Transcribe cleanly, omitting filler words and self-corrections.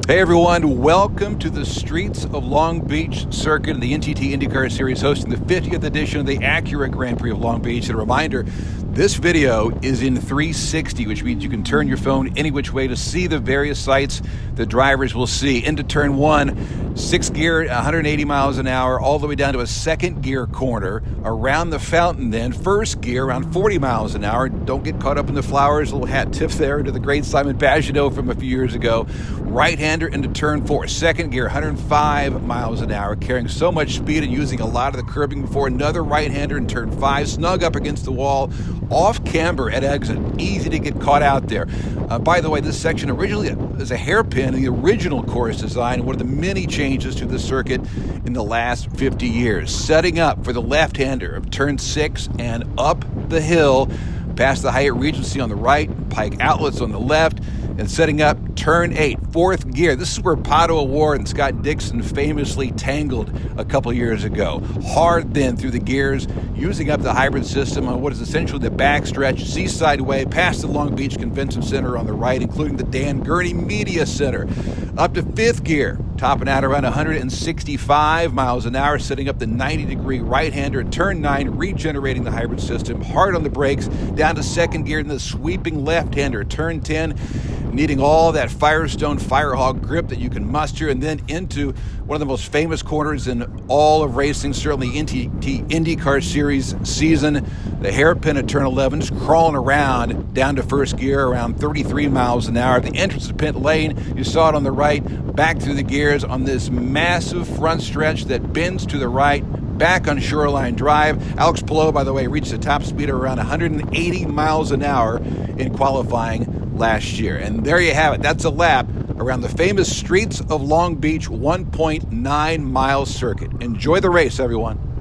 Hey everyone, welcome to the streets of Long Beach Circuit and the NTT INDYCAR Series hosting the 50th edition of the Acura Grand Prix of Long Beach. And a reminder, this video is in 360, which means you can turn your phone any which way to see the various sights the drivers will see. Into turn one, 6th gear, 180 miles an hour, all the way down to a 2nd gear corner. Around the fountain then, 1st gear, around 40 miles an hour. Don't get caught up in the flowers. A little hat tip there to the great Simon Pagenaud from a few years ago. Right-hander into turn 4, 2nd gear, 105 miles an hour, carrying so much speed and using a lot of the curbing before another right-hander in turn 5, snug up against the wall, off camber at exit. Easy to get caught out there. By the way, this section originally is a hairpin in the original course design, and one of the many changes to the circuit in the last 50 years. Setting up for the left-hander of turn 6 and up the hill, past the Hyatt Regency on the right, Pike Outlets on the left, and setting up turn 8, 4th gear. This is where Pato O'Ward and Scott Dixon famously tangled a couple years ago. Hard then through the gears, using up the hybrid system on what is essentially the backstretch, Seaside Way, past the Long Beach Convention Center on the right, including the Dan Gurney Media Center. Up to 5th gear, topping out around 165 miles an hour, setting up the 90-degree right-hander at turn 9, regenerating the hybrid system, hard on the brakes, down to 2nd gear, and the sweeping left-hander at turn 10, needing all that Firestone Firehawk grip that you can muster, and then into one of the most famous corners in all of racing, certainly NTT INDYCAR Series season, the hairpin at turn 11, just crawling around down to 1st gear around 33 miles an hour. The entrance to pit lane, you saw it on the right, back through the gears on this massive front stretch that bends to the right, back on Shoreline Drive. Alex Palou, by the way, reached a top speed of around 180 miles an hour in qualifying last year. And there you have it. That's a lap around the famous streets of Long Beach 1.9 mile circuit. Enjoy the race, everyone.